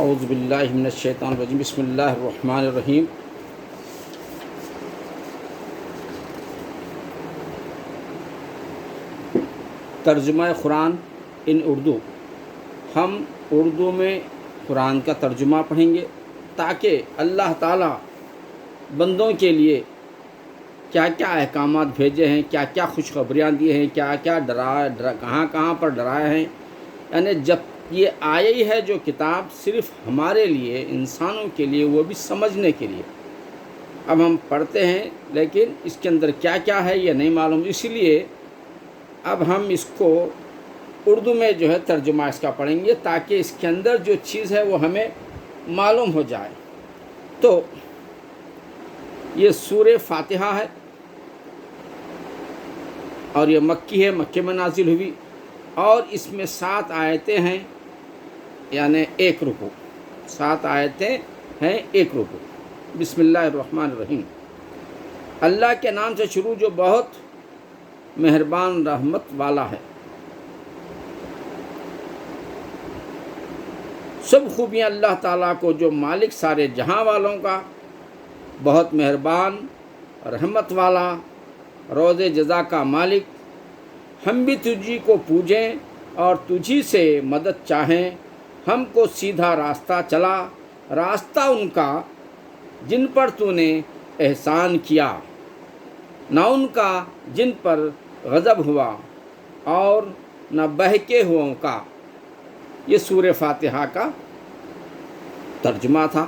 اعوذ باللہ من الشیطان الرجیم بسم اللہ الرحمن الرحیم۔ ترجمہ قرآن ان اردو۔ ہم اردو میں قرآن کا ترجمہ پڑھیں گے تاکہ اللہ تعالیٰ بندوں کے لیے کیا کیا احکامات بھیجے ہیں، کیا کیا خوشخبریاں دی ہیں، کیا کیا کہاں کہاں پر ڈرائے ہیں، یعنی جب یہ آئی ہے جو کتاب صرف ہمارے لیے، انسانوں کے لیے، وہ بھی سمجھنے کے لیے۔ اب ہم پڑھتے ہیں لیکن اس کے اندر کیا کیا ہے یہ نہیں معلوم، اسی لیے اب ہم اس کو اردو میں جو ہے ترجمہ اس کا پڑھیں گے تاکہ اس کے اندر جو چیز ہے وہ ہمیں معلوم ہو جائے۔ تو یہ سورہ فاتحہ ہے اور یہ مکی ہے، مکے میں نازل ہوئی، اور اس میں 7 آیتیں ہیں، یعنی 1 رکوع، 7 آیتیں ہیں 1 رکوع۔ بسم اللہ الرحمن الرحیم۔ اللہ کے نام سے شروع جو بہت مہربان رحمت والا ہے۔ سب خوبیاں اللہ تعالیٰ کو جو مالک سارے جہاں والوں کا، بہت مہربان رحمت والا، روز جزا کا مالک۔ ہم بھی تجھی کو پوجیں اور تجھی سے مدد چاہیں۔ ہم کو سیدھا راستہ چلا، راستہ ان کا جن پر تو نے احسان کیا، نہ ان کا جن پر غضب ہوا اور نہ بہکے ہوئوں کا۔ یہ سورہ فاتحہ کا ترجمہ تھا۔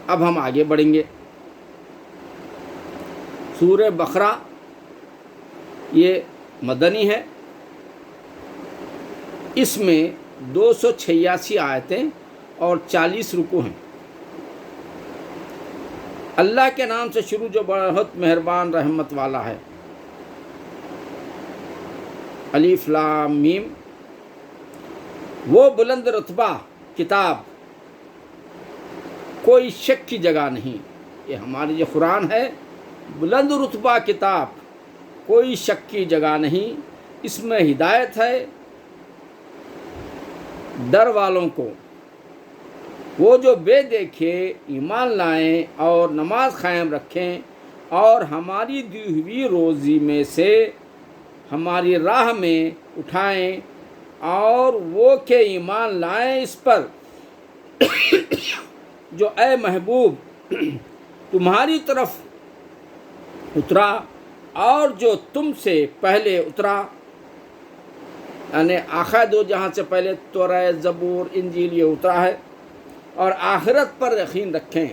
اب ہم آگے بڑھیں گے۔ سورہ بقرہ یہ مدنی ہے، اس میں 286 آیتیں اور 40 رکوع ہیں۔ اللہ کے نام سے شروع جو بہت مہربان رحمت والا ہے۔ الف لام میم۔ وہ بلند رتبہ کتاب، کوئی شک کی جگہ نہیں۔ یہ ہماری جو قرآن ہے، بلند رتبہ کتاب، کوئی شک کی جگہ نہیں۔ اس میں ہدایت ہے ڈر والوں کو، وہ جو بے دیکھے ایمان لائیں اور نماز قائم رکھیں اور ہماری دی ہوئی روزی میں سے ہماری راہ میں اٹھائیں، اور وہ کہ ایمان لائیں اس پر جو اے محبوب تمہاری طرف اترا اور جو تم سے پہلے اترا، یعنی آخر دو جہاں سے پہلے توراۃ، زبور، انجیل یہ اترا ہے، اور آخرت پر یقین رکھیں۔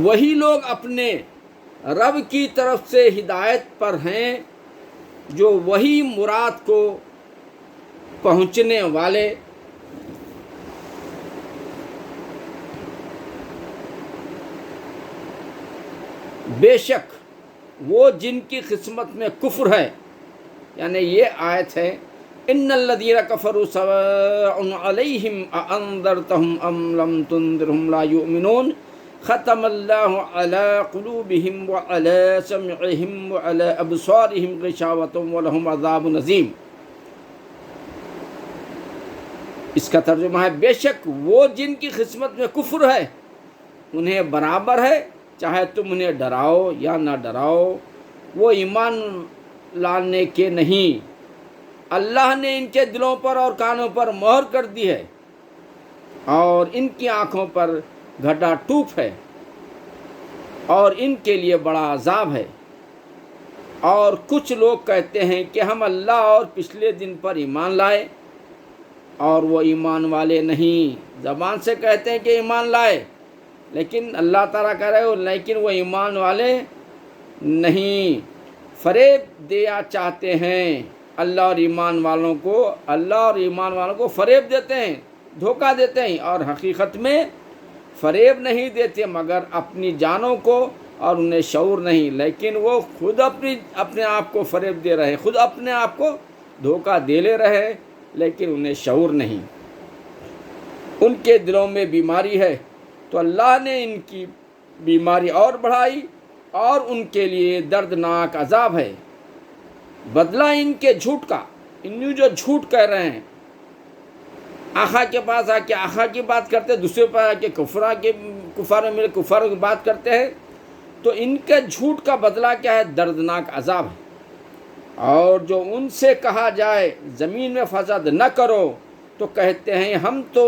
وہی لوگ اپنے رب کی طرف سے ہدایت پر ہیں جو وہی مراد کو پہنچنے والے، بے شک وہ جن کی قسمت میں کفر ہے، یعنی یہ آیت ہے ان الذین کفروا سواء علیہم اانذرتہم ام لم تنذرہم لا یؤمنون ختم اللہ علی قلوبہم وعلی سمعہم وعلی ابصارہم غشاوۃ ولہم عذاب عظیم۔ اس کا ترجمہ ہے بے شک وہ جن کی قسمت میں کفر ہے، انہیں برابر ہے چاہے تم انہیں ڈراؤ یا نہ ڈراؤ، وہ ایمان لانے کے نہیں۔ اللہ نے ان کے دلوں پر اور کانوں پر مہر کر دی ہے، اور ان کی آنکھوں پر گھٹا ٹوپ ہے، اور ان کے لیے بڑا عذاب ہے۔ اور کچھ لوگ کہتے ہیں کہ ہم اللہ اور پچھلے دن پر ایمان لائے، اور وہ ایمان والے نہیں۔ زبان سے کہتے ہیں کہ ایمان لائے، لیکن اللہ تعالیٰ کہہ رہے ہو لیکن وہ ایمان والے نہیں، فریب دیا چاہتے ہیں اللہ اور ایمان والوں کو، اللہ اور ایمان والوں کو فریب دیتے ہیں، دھوکہ دیتے ہیں، اور حقیقت میں فریب نہیں دیتے مگر اپنی جانوں کو، اور انہیں شعور نہیں، لیکن وہ خود اپنے آپ کو فریب دے رہے، خود اپنے آپ کو دھوکہ دے لے رہے، لیکن انہیں شعور نہیں۔ ان کے دلوں میں بیماری ہے تو اللہ نے ان کی بیماری اور بڑھائی اور ان کے لیے دردناک عذاب ہے۔ بدلہ ان کے جھوٹ کا، ان جو جھوٹ کہہ رہے ہیں، آخا کے پاس آ کے آخا کی بات کرتے، دوسرے پر آ کے کفار میں کفاروں کی بات کرتے ہیں، تو ان کے جھوٹ کا بدلہ کیا ہے؟ دردناک عذاب ہے۔ اور جو ان سے کہا جائے زمین میں فساد نہ کرو تو کہتے ہیں ہم تو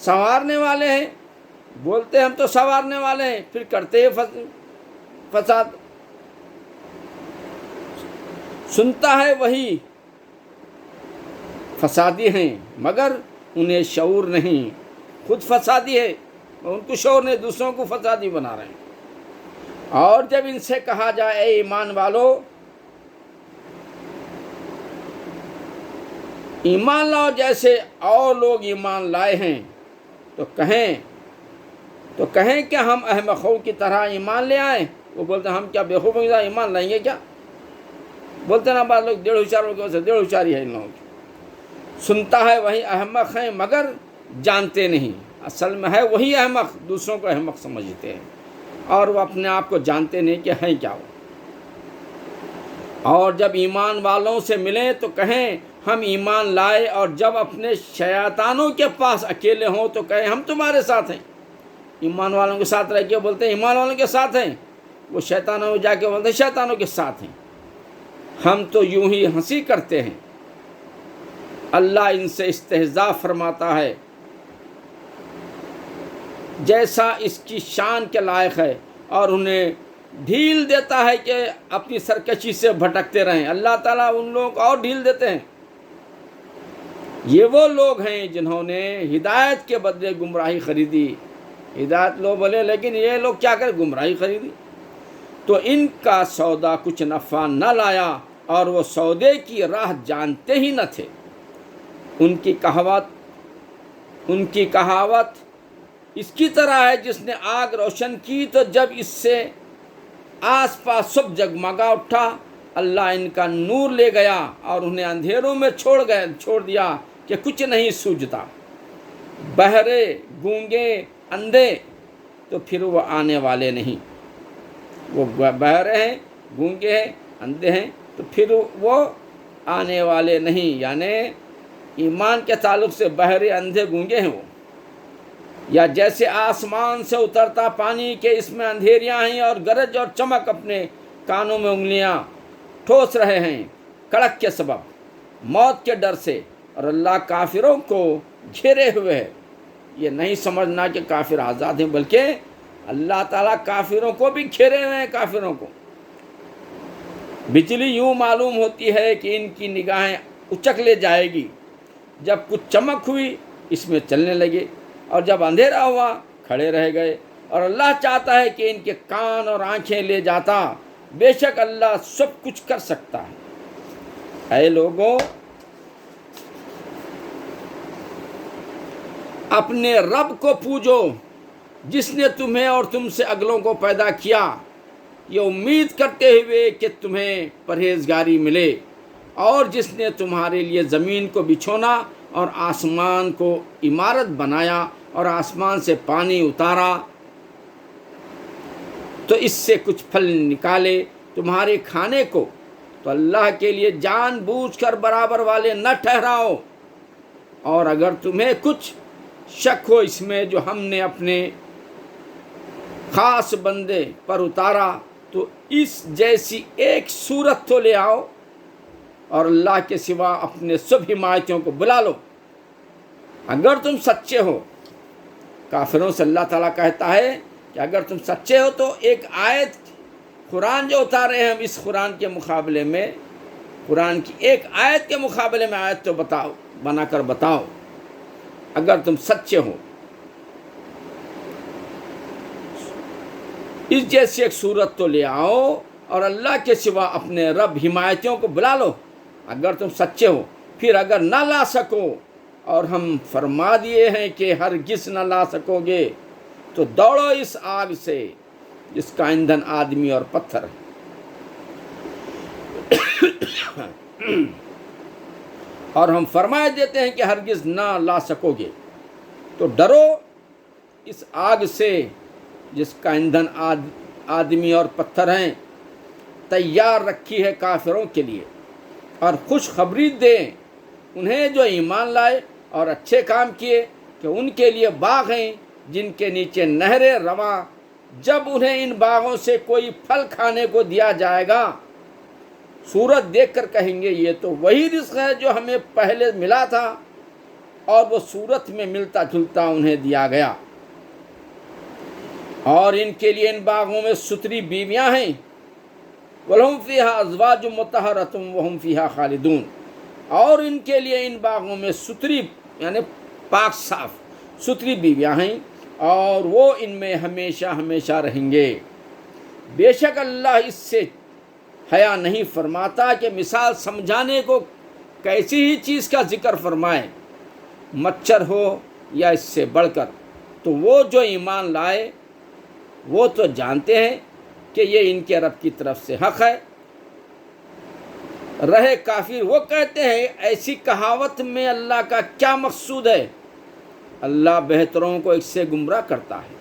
سنوارنے والے ہیں، بولتے ہیں ہم تو سنوارنے والے ہیں، پھر کرتے ہیں فساد۔ سنتا ہے وہی فسادی ہیں مگر انہیں شعور نہیں، خود فسادی ہے، ان کو شعور نہیں، دوسروں کو فسادی بنا رہے ہیں۔ اور جب ان سے کہا جائے اے ایمان والو ایمان لاؤ جیسے اور لوگ ایمان لائے ہیں، تو کہیں کہ ہم احمقوں کی طرح ایمان لے آئیں۔ وہ بولتے ہیں ہم کیا بیوقوفوں کی طرح ایمان لائیں گے کیا؟ بولتے نا بعض لوگ ڈیڑھ ہوشیاروں کی وجہ سے، ڈیڑھ ہوشیاری ہے ان لوگوں کی۔ سنتا ہے وہی احمق ہیں مگر جانتے نہیں، اصل میں ہے وہی احمق، دوسروں کو احمق سمجھتے ہیں اور وہ اپنے آپ کو جانتے نہیں کہ ہیں کیا وہ۔ اور جب ایمان والوں سے ملیں تو کہیں ہم ایمان لائے، اور جب اپنے شیطانوں کے پاس اکیلے ہوں تو کہیں ہم تمہارے ساتھ ہیں۔ ایمان والوں کے ساتھ رہ کے بولتے ہیں ایمان والوں کے ساتھ ہیں، وہ شیطانوں میں جا کے بولتے ہیں شیطانوں کے ساتھ ہیں۔ ہم تو یوں ہی ہنسی کرتے ہیں۔ اللہ ان سے استہزاء فرماتا ہے جیسا اس کی شان کے لائق ہے، اور انہیں ڈھیل دیتا ہے کہ اپنی سرکشی سے بھٹکتے رہیں۔ اللہ تعالیٰ ان لوگوں کو اور ڈھیل دیتے ہیں۔ یہ وہ لوگ ہیں جنہوں نے ہدایت کے بدلے گمراہی خریدی۔ ہدایت لوگ بولے لیکن یہ لوگ کیا کریں؟ گمراہی خریدی۔ تو ان کا سودا کچھ نفع نہ لایا اور وہ سودے کی راہ جانتے ہی نہ تھے۔ ان کی کہاوت اس کی طرح ہے جس نے آگ روشن کی تو جب اس سے آس پاس سب جگمگا اٹھا، اللہ ان کا نور لے گیا اور انہیں اندھیروں میں چھوڑ دیا کہ کچھ نہیں سوجھتا۔ بہرے، گونگے، اندھے تو پھر وہ آنے والے نہیں۔ وہ بہرے ہیں، گونگے ہیں، اندھے ہیں تو پھر وہ آنے والے نہیں، یعنی ایمان کے تعلق سے بہرے، اندھے، گونگے ہیں وہ۔ یا جیسے آسمان سے اترتا پانی کہ اس میں اندھیریاں ہیں اور گرج اور چمک اپنے کانوں میں انگلیاں ٹھوس رہے ہیں کڑک کے سبب، موت کے ڈر سے، اور اللہ کافروں کو گھیرے ہوئے ہے۔ یہ نہیں سمجھنا کہ کافر آزاد ہیں، بلکہ اللہ تعالیٰ کافروں کو بھی گھیرے ہوئے ہیں۔ کافروں کو بجلی یوں معلوم ہوتی ہے کہ ان کی نگاہیں اچک لے جائے گی، جب کچھ چمک ہوئی اس میں چلنے لگے، اور جب اندھیرا ہوا کھڑے رہ گئے، اور اللہ چاہتا ہے کہ ان کے کان اور آنکھیں لے جاتا، بے شک اللہ سب کچھ کر سکتا ہے۔ اے لوگوں، اپنے رب کو پوجو جس نے تمہیں اور تم سے اگلوں کو پیدا کیا، یہ امید کرتے ہوئے کہ تمہیں پرہیزگاری ملے، اور جس نے تمہارے لیے زمین کو بچھونا اور آسمان کو عمارت بنایا اور آسمان سے پانی اتارا تو اس سے کچھ پھل نکالے تمہارے کھانے کو، تو اللہ کے لیے جان بوجھ کر برابر والے نہ ٹھہراؤ۔ اور اگر تمہیں کچھ شک ہو اس میں جو ہم نے اپنے خاص بندے پر اتارا، تو اس جیسی ایک صورت تو لے آؤ اور اللہ کے سوا اپنے سب حمایتیوں کو بلا لو اگر تم سچے ہو۔ کافروں سے اللہ تعالیٰ کہتا ہے کہ اگر تم سچے ہو تو ایک آیت، قرآن جو اتارے ہیں ہم، اس قرآن کے مقابلے میں، قرآن کی ایک آیت کے مقابلے میں آیت تو بتاؤ، بنا کر بتاؤ اگر تم سچے ہو۔ اس جیسی ایک صورت تو لے آؤ اور اللہ کے سوا اپنے رب حمایتیوں کو بلا لو اگر تم سچے ہو۔ پھر اگر نہ لا سکو، اور ہم فرما دیے ہیں کہ ہرگز نہ لا سکو گے، تو دوڑو اس آگ سے جس کا ایندھن آدمی اور پتھر ہے۔ اور ہم فرمائے دیتے ہیں کہ ہرگز نہ لا سکو گے، تو ڈرو اس آگ سے جس کا ایندھن آدمی اور پتھر ہیں، تیار رکھی ہے کافروں کے لیے، اور خوشخبری دیں انہیں جو ایمان لائے اور اچھے کام کیے کہ ان کے لیے باغ ہیں جن کے نیچے نہریں رواں، جب انہیں ان باغوں سے کوئی پھل کھانے کو دیا جائے گا صورت دیکھ کر کہیں گے یہ تو وہی رزق ہے جو ہمیں پہلے ملا تھا، اور وہ صورت میں ملتا جلتا انہیں دیا گیا۔ اور ان کے لیے ان باغوں میں ستری بیویاں ہیں، وَلَهُمْ فِيهَا أَزْوَاجٌ مُطَهَّرَةٌ وَهُمْ فِيهَا خَالِدُونَ، اور ان کے لیے ان باغوں میں ستری یعنی پاک صاف ستری بیویاں ہیں، اور وہ ان میں ہمیشہ ہمیشہ رہیں گے۔ بے شک اللہ اس سے حیا نہیں فرماتا کہ مثال سمجھانے کو کیسی ہی چیز کا ذکر فرمائے، مچھر ہو یا اس سے بڑھ کر۔ تو وہ جو ایمان لائے وہ تو جانتے ہیں کہ یہ ان کے رب کی طرف سے حق ہے۔ رہے کافر، وہ کہتے ہیں ایسی کہاوت میں اللہ کا کیا مقصود ہے؟ اللہ بہتروں کو اس سے گمراہ کرتا ہے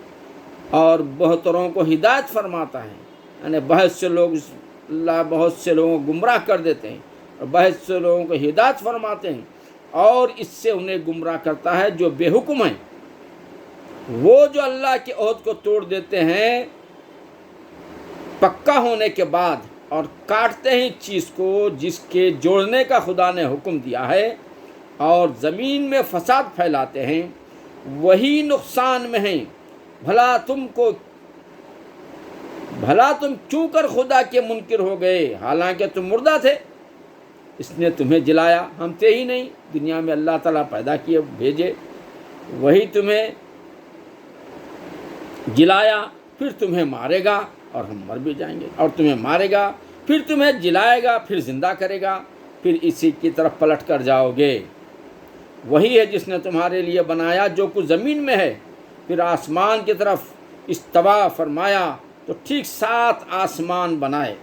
اور بہتروں کو ہدایت فرماتا ہے، یعنی بہت سے لوگ اللہ بہت سے لوگوں کو گمراہ کر دیتے ہیں اور بہت سے لوگوں کو ہدایت فرماتے ہیں، اور اس سے انہیں گمراہ کرتا ہے جو بے حکم ہیں۔ وہ جو اللہ کے عہد کو توڑ دیتے ہیں پکا ہونے کے بعد اور کاٹتے ہیں چیز کو جس کے جوڑنے کا خدا نے حکم دیا ہے، اور زمین میں فساد پھیلاتے ہیں، وہی نقصان میں ہیں۔ بھلا تم کیوں کر خدا کے منکر ہو گئے، حالانکہ تم مردہ تھے؟ اس نے تمہیں جلایا، ہم تھے ہی نہیں، دنیا میں اللہ تعالیٰ پیدا کیے بھیجے، وہی تمہیں جلایا، پھر تمہیں مارے گا اور ہم مر بھی جائیں گے، اور تمہیں مارے گا، پھر تمہیں جلائے گا، پھر زندہ کرے گا، پھر اسی کی طرف پلٹ کر جاؤ گے۔ وہی ہے جس نے تمہارے لیے بنایا جو کچھ زمین میں ہے، پھر آسمان کی طرف استوا فرمایا تو ٹھیک 7 آسمان بنائے۔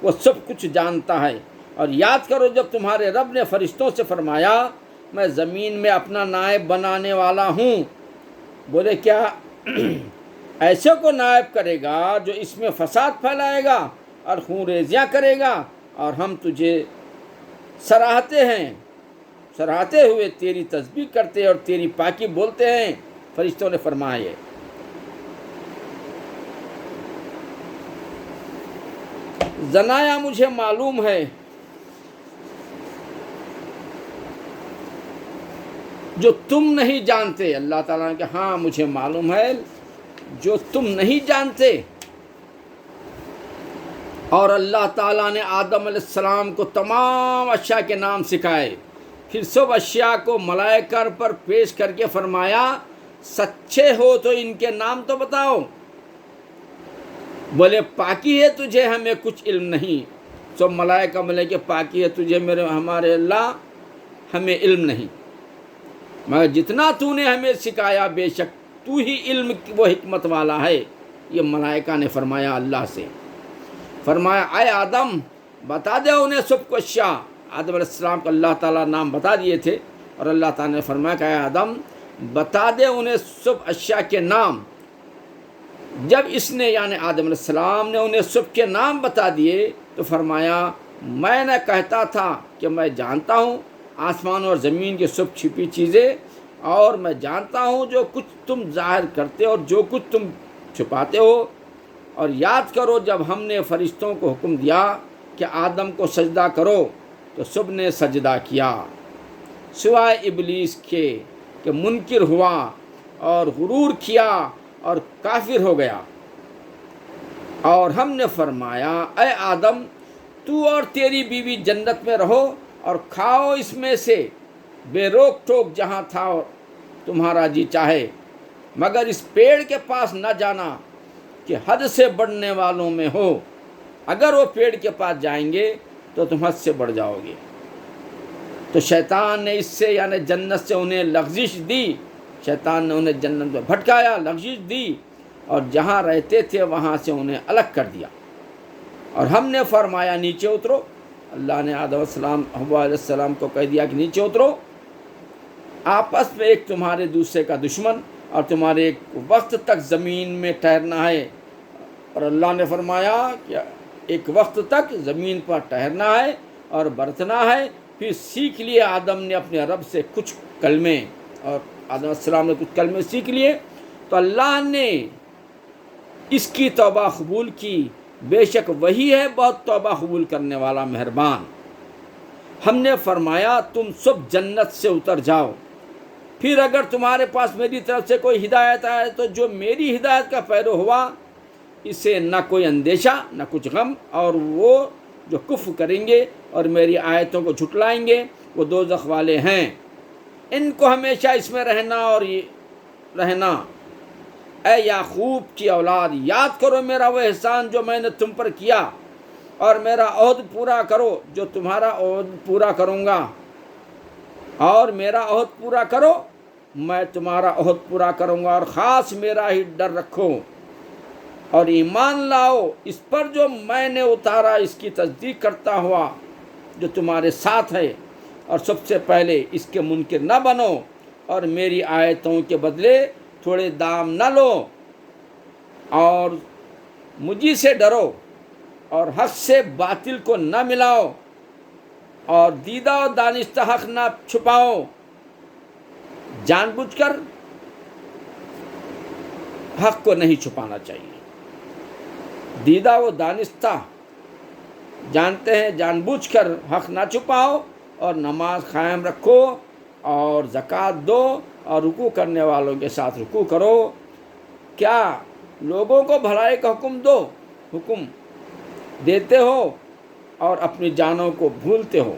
وہ سب کچھ جانتا ہے۔ اور یاد کرو جب تمہارے رب نے فرشتوں سے فرمایا میں زمین میں اپنا نائب بنانے والا ہوں، بولے کیا ایسے کو نائب کرے گا جو اس میں فساد پھیلائے گا اور خون ریزیاں کرے گا، اور ہم تجھے سراہتے ہوئے تیری تسبیح کرتے اور تیری پاکی بولتے ہیں۔ فرشتوں نے فرمایا زنایا مجھے معلوم ہے جو تم نہیں جانتے۔ اللہ تعالیٰ نے کہا ہاں مجھے معلوم ہے جو تم نہیں جانتے۔ اور اللہ تعالیٰ نے آدم علیہ السلام کو تمام اشیاء کے نام سکھائے، پھر سب اشیاء کو ملائکہ پر پیش کر کے فرمایا سچے ہو تو ان کے نام تو بتاؤ۔ بولے پاکی ہے تجھے، ہمیں کچھ علم نہیں۔ سب ملائکہ بولے کہ پاکی ہے تجھے ہمارے اللہ، ہمیں علم نہیں، مگر جتنا تو نے ہمیں سکھایا بے شک تو ہی علم و حکمت والا ہے۔ یہ ملائکہ نے فرمایا اللہ سے، فرمایا اے آدم بتا دے انہیں سب کو اشیاء۔ آدم علیہ السلام کو اللہ تعالیٰ نام بتا دیے تھے، اور اللہ تعالیٰ نے فرمایا کہ اے آدم بتا دے انہیں سب اشیاء کے نام۔ جب اس نے یعنی آدم علیہ السلام نے انہیں سب کے نام بتا دیے تو فرمایا میں نے کہتا تھا کہ میں جانتا ہوں آسمان اور زمین کی سب چھپی چیزیں، اور میں جانتا ہوں جو کچھ تم ظاہر کرتے اور جو کچھ تم چھپاتے ہو۔ اور یاد کرو جب ہم نے فرشتوں کو حکم دیا کہ آدم کو سجدہ کرو تو سب نے سجدہ کیا سوائے ابلیس کے کہ منکر ہوا اور غرور کیا اور کافر ہو گیا۔ اور ہم نے فرمایا اے آدم تو اور تیری بیوی جنت میں رہو اور کھاؤ اس میں سے بے روک ٹوک جہاں تھا تمہارا جی چاہے، مگر اس پیڑ کے پاس نہ جانا کہ حد سے بڑھنے والوں میں ہو، اگر وہ پیڑ کے پاس جائیں گے تو تم حد سے بڑھ جاؤ گے۔ تو شیطان نے اس سے یعنی جنت سے انہیں لغزش دی، شیطان نے انہیں جنت میں بھٹکایا، لغزش دی، اور جہاں رہتے تھے وہاں سے انہیں الگ کر دیا۔ اور ہم نے فرمایا نیچے اترو، اللہ نے آدم علیہ السلام حوا علیہ السلام کو کہہ دیا کہ نیچے اترو، آپس میں ایک تمہارے دوسرے کا دشمن اور تمہارے ایک وقت تک زمین میں ٹھہرنا ہے. اور اللہ نے فرمایا کہ ایک وقت تک زمین پر ٹھہرنا ہے اور برتنا ہے. پھر سیکھ لیے آدم نے اپنے رب سے کچھ کلمے، اور آدم علیہ السلام نے کچھ کلمے سیکھ لیے تو اللہ نے اس کی توبہ قبول کی. بے شک وہی ہے بہت توبہ قبول کرنے والا مہربان. ہم نے فرمایا تم سب جنت سے اتر جاؤ، پھر اگر تمہارے پاس میری طرف سے کوئی ہدایت آئے تو جو میری ہدایت کا پیرو ہوا اسے نہ کوئی اندیشہ نہ کچھ غم، اور وہ جو کفر کریں گے اور میری آیتوں کو جھٹلائیں گے وہ دوزخ والے ہیں. ان کو ہمیشہ اس میں رہنا اور رہنا. اے یعقوب کی اولاد، یاد کرو میرا وہ احسان جو میں نے تم پر کیا، اور میرا عہد پورا کرو جو تمہارا عہد پورا کروں گا، اور میرا عہد پورا کرو میں تمہارا عہد پورا کروں گا. اور خاص میرا ہی ڈر رکھو اور ایمان لاؤ اس پر جو میں نے اتارا، اس کی تصدیق کرتا ہوا جو تمہارے ساتھ ہے. اور سب سے پہلے اس کے منکر نہ بنو، اور میری آیتوں کے بدلے تھوڑے دام نہ لو، اور مجھی سے ڈرو، اور حق سے باطل کو نہ ملاؤ، اور دیدہ و دانستہ حق نہ چھپاؤ. جان بوجھ کر حق کو نہیں چھپانا چاہیے. دیدہ و دانستہ جانتے ہیں، جان بوجھ کر حق نہ چھپاؤ، اور نماز قائم رکھو، اور زکوٰۃ دو، اور رکوع کرنے والوں کے ساتھ رکوع کرو. کیا لوگوں کو بھلائی کا حکم دیتے ہو اور اپنی جانوں کو بھولتے ہو؟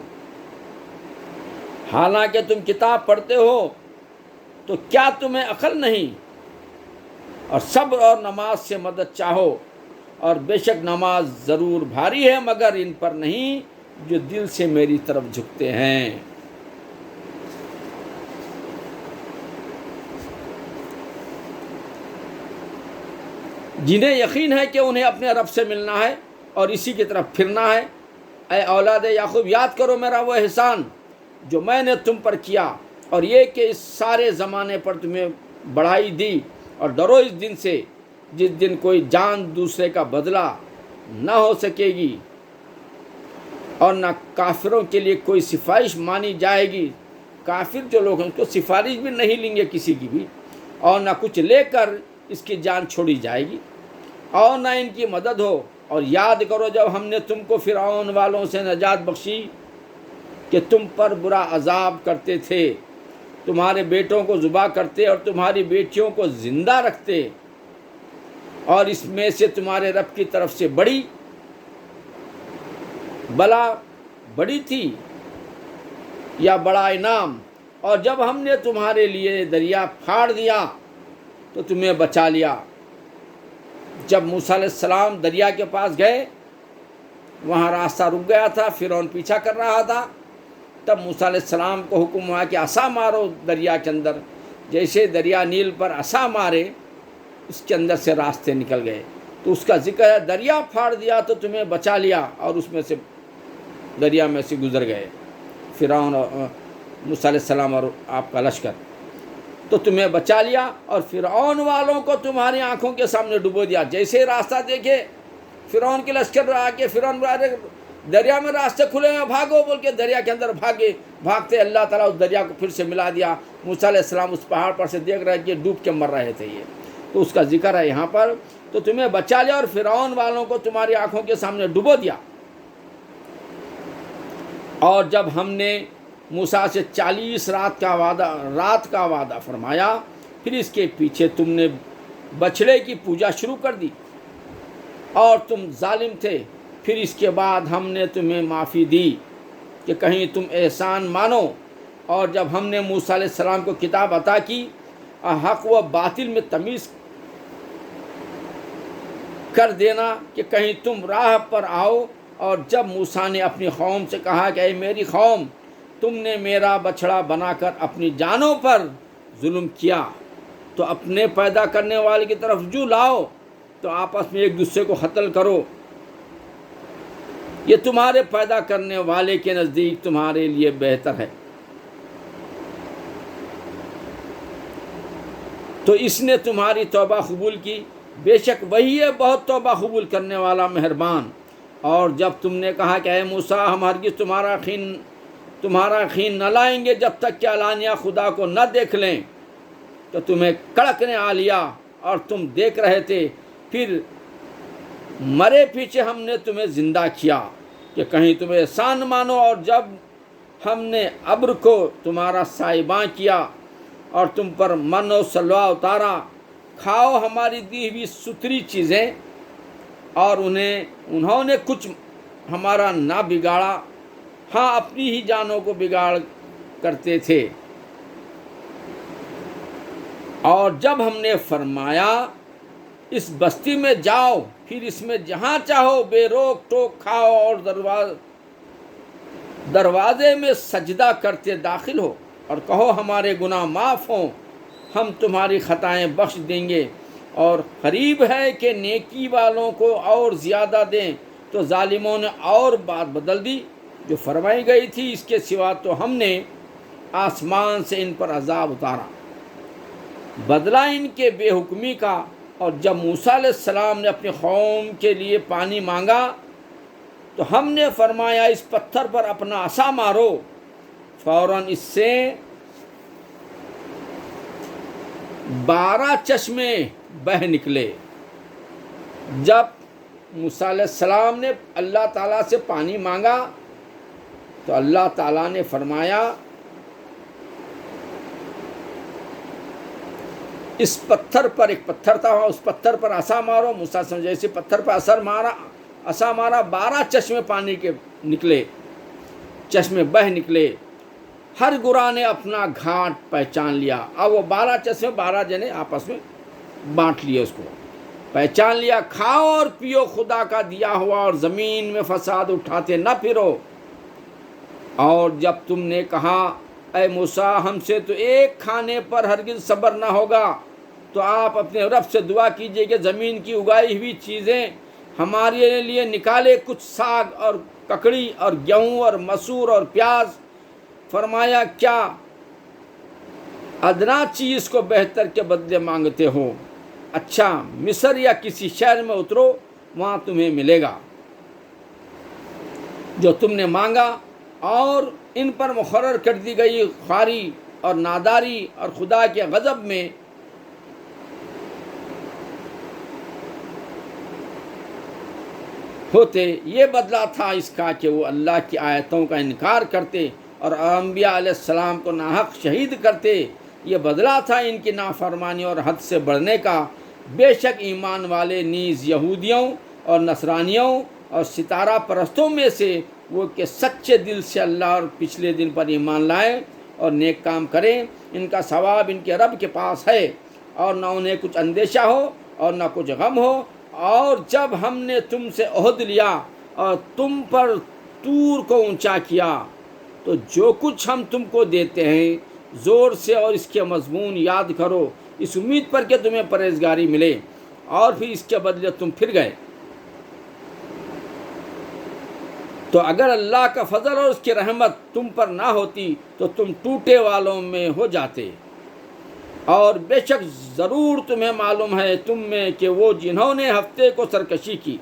حالانکہ تم کتاب پڑھتے ہو تو کیا تمہیں عقل نہیں؟ اور صبر اور نماز سے مدد چاہو، اور بے شک نماز ضرور بھاری ہے مگر ان پر نہیں جو دل سے میری طرف جھکتے ہیں. جنہیں یقین ہے کہ انہیں اپنے رب سے ملنا ہے اور اسی کی طرف پھرنا ہے. اے اولاد یعقوب، یاد کرو میرا وہ احسان جو میں نے تم پر کیا، اور یہ کہ اس سارے زمانے پر تمہیں بڑھائی دی. اور ڈرو اس دن سے جس دن کوئی جان دوسرے کا بدلہ نہ ہو سکے گی، اور نہ کافروں کے لیے کوئی سفارش مانی جائے گی. کافر جو لوگ ہیں اس کو سفارش بھی نہیں لیں گے کسی کی بھی، اور نہ کچھ لے کر اس کی جان چھوڑی جائے گی، اور نہ ان کی مدد ہو. اور یاد کرو جب ہم نے تم کو فرعون والوں سے نجات بخشی کہ تم پر برا عذاب کرتے تھے، تمہارے بیٹوں کو ذبح کرتے اور تمہاری بیٹیوں کو زندہ رکھتے، اور اس میں سے تمہارے رب کی طرف سے بڑی بلا بڑی تھی یا بڑا انعام. اور جب ہم نے تمہارے لیے دریا پھاڑ دیا تو تمہیں بچا لیا. جب موسیٰ علیہ السلام دریا کے پاس گئے، وہاں راستہ رک گیا تھا، فرعون پیچھا کر رہا تھا. تب موسیٰ علیہ السلام کو حکم ہوا کہ عصا مارو دریا کے اندر. جیسے دریا نیل پر عصا مارے اس کے اندر سے راستے نکل گئے. تو اس کا ذکر ہے دریا پھاڑ دیا تو تمہیں بچا لیا، اور اس میں سے دریا میں سے گزر گئے فرعون اور موسیٰ علیہ السلام اور آپ کا لشکر. تو تمہیں بچا لیا اور فرعون والوں کو تمہاری آنکھوں کے سامنے ڈبو دیا. جیسے راستہ دیکھے فرعون کے لشکر آ کے فرعون دریا میں راستے کھلے ہیں، بھاگو بول کے دریا کے اندر بھاگتے اللہ تعالیٰ اس دریا کو پھر سے ملا دیا. موسیٰ علیہ السلام اس پہاڑ پر سے دیکھ رہے کہ ڈوب کے مر رہے تھے. یہ تو اس کا ذکر ہے یہاں پر. تو تمہیں بچا لیا اور فرعون والوں کو تمہاری آنکھوں کے سامنے ڈبو دیا. اور جب ہم نے موسیٰ سے 40 رات کا وعدہ فرمایا، پھر اس کے پیچھے تم نے بچھڑے کی پوجا شروع کر دی اور تم ظالم تھے. پھر اس کے بعد ہم نے تمہیں معافی دی کہ کہیں تم احسان مانو. اور جب ہم نے موسیٰ علیہ السلام کو کتاب عطا کی، حق و باطل میں تمیز کر دینا کہ کہیں تم راہ پر آؤ. اور جب موسیٰ نے اپنی قوم سے کہا کہ اے میری قوم، تم نے میرا بچڑا بنا کر اپنی جانوں پر ظلم کیا، تو اپنے پیدا کرنے والے کی طرف رجوع لاؤ، تو آپس میں ایک دوسرے کو قتل کرو. یہ تمہارے پیدا کرنے والے کے نزدیک تمہارے لیے بہتر ہے. تو اس نے تمہاری توبہ قبول کی، بے شک وہی ہے بہت توبہ قبول کرنے والا مہربان۔ اور جب تم نے کہا کہ اے موسیٰ ہم ہرگز تمہارا یقین نہ لائیں گے جب تک کہ علانیہ خدا کو نہ دیکھ لیں، تو تمہیں کڑک نے آ لیا اور تم دیکھ رہے تھے، پھر مرے پیچھے ہم نے تمہیں زندہ کیا کہ کہیں تمہیں احسان مانو، اور جب ہم نے ابر کو تمہارا سائباں کیا اور تم پر من و سلوہ اتارا، کھاؤ ہماری دی ہوئی ستھری چیزیں، اور انہوں نے کچھ ہمارا نہ بگاڑا، ہاں اپنی ہی جانوں کو بگاڑ کرتے تھے۔ اور جب ہم نے فرمایا اس بستی میں جاؤ، پھر اس میں جہاں چاہو بے روک ٹوک کھاؤ اور دروازے میں سجدہ کرتے داخل ہو، اور کہو ہمارے گناہ معاف ہوں، ہم تمہاری خطائیں بخش دیں گے، اور قریب ہے کہ نیکی والوں کو اور زیادہ دیں۔ تو ظالموں نے اور بات بدل دی جو فرمائی گئی تھی، اس کے سوا تو ہم نے آسمان سے ان پر عذاب اتارا، بدلہ ان کے بے حکمی کا۔ اور جب موسیٰ علیہ السلام نے اپنی قوم کے لیے پانی مانگا تو ہم نے فرمایا اس پتھر پر اپنا عصا مارو، فوراً اس سے 12 چشمے بہہ نکلے۔ جب موسیٰ علیہ السلام نے اللہ تعالیٰ سے پانی مانگا تو اللہ تعالیٰ نے فرمایا اس پتھر پر، ایک پتھر تھا اس پتھر پر عصا مارو۔ موسیٰ نے جیسے پتھر پر عصا مارا 12 چشمے پانی کے نکلے، چشمے بہہ نکلے، ہر گراں نے اپنا گھاٹ پہچان لیا۔ اب وہ 12 چشمے 12 جنے آپس میں بانٹ لیے، اس کو پہچان لیا۔ کھاؤ اور پیو خدا کا دیا ہوا، اور زمین میں فساد اٹھاتے نہ پھرو۔ اور جب تم نے کہا اے موسیٰ ہم سے تو ایک کھانے پر ہرگز صبر نہ ہوگا، تو آپ اپنے رب سے دعا کیجئے کہ زمین کی اگائی ہوئی چیزیں ہمارے لیے نکالے، کچھ ساگ اور ککڑی اور گیہوں اور مسور اور پیاز۔ فرمایا کیا ادنا چیز کو بہتر کے بدلے مانگتے ہو؟ اچھا مصر یا کسی شہر میں اترو، وہاں تمہیں ملے گا جو تم نے مانگا۔ اور ان پر مقرر کر دی گئی خواری اور ناداری اور خدا کے غضب میں ہوتے، یہ بدلہ تھا اس کا کہ وہ اللہ کی آیتوں کا انکار کرتے اور انبیاء علیہ السلام کو ناحق شہید کرتے۔ یہ بدلہ تھا ان کی نافرمانی اور حد سے بڑھنے کا۔ بے شک ایمان والے نیز یہودیوں اور نصرانیوں اور ستارہ پرستوں میں سے وہ کہ سچے دل سے اللہ اور پچھلے دن پر ایمان لائیں اور نیک کام کریں، ان کا ثواب ان کے رب کے پاس ہے، اور نہ انہیں کچھ اندیشہ ہو اور نہ کچھ غم ہو۔ اور جب ہم نے تم سے عہد لیا اور تم پر طور کو اونچا کیا، تو جو کچھ ہم تم کو دیتے ہیں زور سے اور اس کے مضمون یاد کرو، اس امید پر کہ تمہیں پرہیزگاری ملے، اور پھر اس کے بدلے تم پھر گئے۔ تو اگر اللہ کا فضل اور اس کی رحمت تم پر نہ ہوتی تو تم ٹوٹے والوں میں ہو جاتے۔ اور بے شک ضرور تمہیں معلوم ہے تم میں کہ وہ جنہوں نے ہفتے کو سرکشی کی،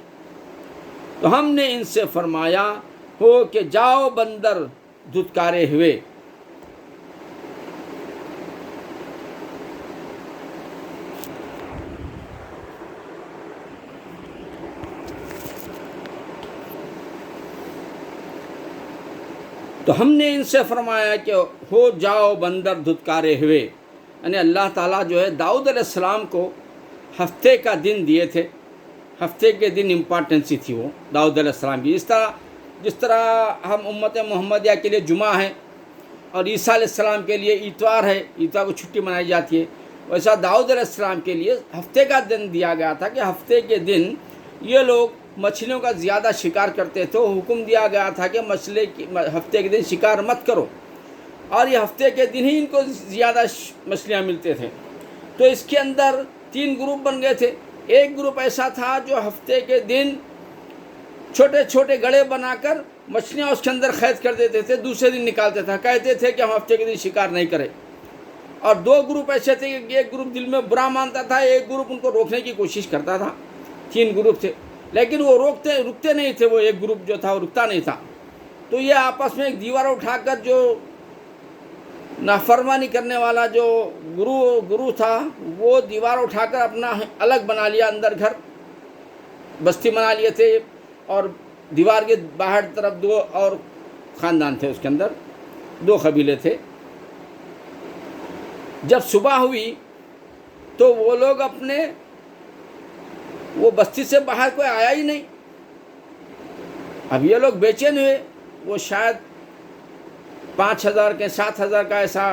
تو ہم نے ان سے فرمایا ہو کہ جاؤ بندر دھتکارے ہوئے۔ تو ہم نے ان سے فرمایا کہ ہو جاؤ بندر دھتکارے ہوئے، یعنی اللہ تعالیٰ جو ہے داؤد علیہ السلام کو ہفتے کا دن دیے تھے، ہفتے کے دن امپارٹنسی تھی وہ داؤد علیہ السلام کی۔ جس طرح ہم امت محمدیہ کے لیے جمعہ ہے اور عیسیٰ علیہ السلام کے لیے اتوار ہے، اتوار کو چھٹی منائی جاتی ہے، ویسا داؤد علیہ السلام کے لیے ہفتے کا دن دیا گیا تھا کہ ہفتے کے دن یہ لوگ مچھلیوں کا زیادہ شکار کرتے تھے۔ حکم دیا گیا تھا کہ ہفتے کے دن شکار مت کرو، اور یہ ہفتے کے دن ہی ان کو زیادہ مچھلیاں ملتے تھے۔ تو اس کے اندر 3 گروپ بن گئے تھے۔ ایک گروپ ایسا تھا جو ہفتے کے دن چھوٹے چھوٹے گڑھے بنا کر مچھلیاں اس کے اندر قید کر دیتے تھے، دوسرے دن نکالتے تھے، کہتے تھے کہ ہم ہفتے کے دن شکار نہیں کریں۔ اور دو گروپ ایسے تھے کہ ایک گروپ دل میں برا مانتا تھا، ایک گروپ ان کو روکنے کی کوشش کرتا تھا. 3 گروپ تھے، لیکن وہ رکتے نہیں تھے. وہ ایک گروپ جو تھا وہ رکتا نہیں تھا. تو یہ آپس میں ایک دیوار اٹھا کر جو نافرمانی کرنے والا جو گرو تھا، وہ دیوار اٹھا کر اپنا الگ بنا لیا، اندر گھر بستی بنا لیے تھے. اور دیوار کے باہر طرف 2 اور خاندان تھے، اس کے اندر 2 قبیلے تھے. جب صبح ہوئی تو وہ لوگ وہ بستی سے باہر کوئی آیا ہی نہیں. اب یہ لوگ بے چین ہوئے. وہ شاید 5,000 کے 7,000 کا ایسا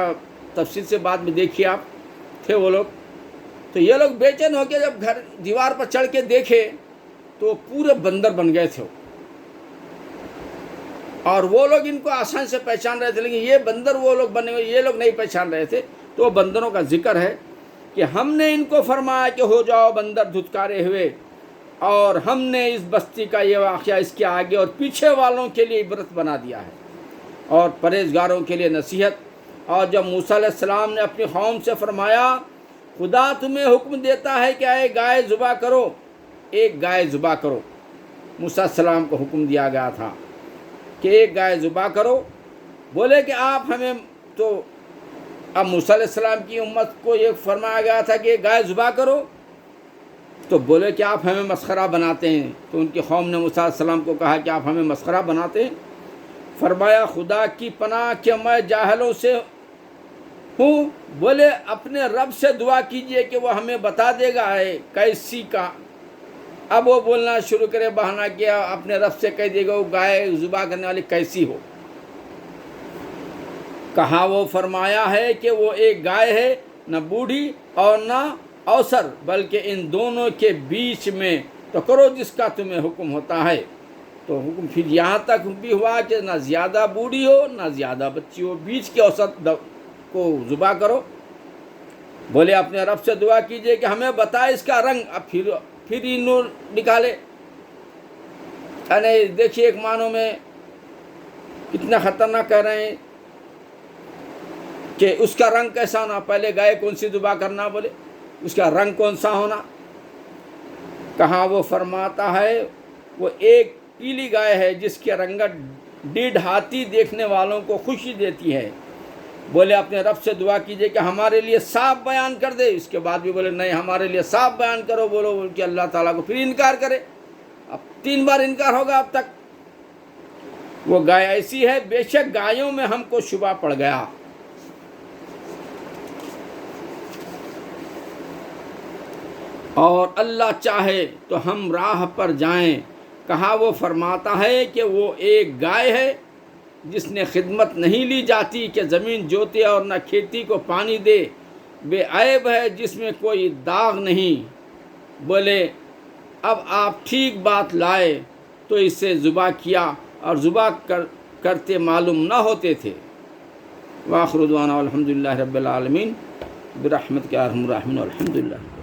تفصیل سے بعد میں دیکھیے آپ تھے وہ لوگ. تو یہ لوگ بے چین ہو کے جب گھر دیوار پر چڑھ کے دیکھے تو پورے بندر بن گئے تھے. اور وہ لوگ ان کو آسان سے پہچان رہے تھے، لیکن یہ بندر وہ لوگ بنے ہوئے یہ لوگ نہیں پہچان رہے تھے. تو وہ بندروں کا ذکر ہے کہ ہم نے ان کو فرمایا کہ ہو جاؤ بندر دھتکارے ہوئے، اور ہم نے اس بستی کا یہ واقعہ اس کے آگے اور پیچھے والوں کے لیے عبرت بنا دیا ہے اور پرہیزگاروں کے لیے نصیحت. اور جب موسیٰ علیہ السلام نے اپنی قوم سے فرمایا خدا تمہیں حکم دیتا ہے کہ ایک گائے ذبح کرو، ایک گائے ذبح کرو. موسیٰ علیہ السلام کو حکم دیا گیا تھا کہ ایک گائے ذبح کرو. بولے کہ آپ ہمیں، تو اب موسیٰ علیہ السلام کی امت کو یہ فرمایا گیا تھا کہ ایک گائے ذبح کرو، تو بولے کہ آپ ہمیں مسخرہ بناتے ہیں. تو ان کی قوم نے موسیٰ علیہ السلام کو کہا کہ آپ ہمیں مسخرہ بناتے ہیں. فرمایا خدا کی پناہ کہ میں جاہلوں سے ہوں. بولے اپنے رب سے دعا کیجئے کہ وہ ہمیں بتا دے گا ہے کیسی کا. اب وہ بولنا شروع کرے، بہانہ کیا، اپنے رب سے کہہ دے گا وہ گائے ذبح کرنے والی کیسی ہو. کہا وہ فرمایا ہے کہ وہ ایک گائے ہے، نہ بوڑھی اور نہ اوسر، بلکہ ان دونوں کے بیچ میں، تو کرو جس کا تمہیں حکم ہوتا ہے. تو حکم پھر یہاں تک بھی ہوا کہ نہ زیادہ بوڑھی ہو نہ زیادہ بچی ہو، بیچ کے اوسط کو ذبح کرو. بولے اپنے رب سے دعا کیجئے کہ ہمیں بتائے اس کا رنگ. اب پھر نور نکالے. یعنی دیکھیے ایک معنوں میں کتنا خطرناک کہہ رہے ہیں کہ اس کا رنگ کیسا ہونا. پہلے گائے کون سی ذبح کرنا، بولے اس کا رنگ کون سا ہونا. کہاں وہ فرماتا ہے وہ ایک پیلی گائے ہے جس کی رنگت 1.5 ہاتھی دیکھنے والوں کو خوشی دیتی ہے. بولے اپنے رب سے دعا کیجئے کہ ہمارے لیے صاف بیان کر دے. اس کے بعد بھی بولے نہیں ہمارے لیے صاف بیان کرو. بول کہ اللہ تعالیٰ کو پھر انکار کرے. اب 3 بار انکار ہوگا اب تک. وہ گائے ایسی ہے، بے شک گایوں میں ہم کو شبہ پڑ گیا. اور اللہ چاہے تو ہم راہ پر جائیں. کہا وہ فرماتا ہے کہ وہ ایک گائے ہے جس نے خدمت نہیں لی جاتی کہ زمین جوتے اور نہ کھیتی کو پانی دے، بے عیب ہے جس میں کوئی داغ نہیں. بولے اب آپ ٹھیک بات لائے تو اسے ذبح کیا، اور ذبح کرتے معلوم نہ ہوتے تھے. وآخر دعوانا الحمدللہ رب العالمین برحمتک یا ارحم الراحمین والحمدللہ.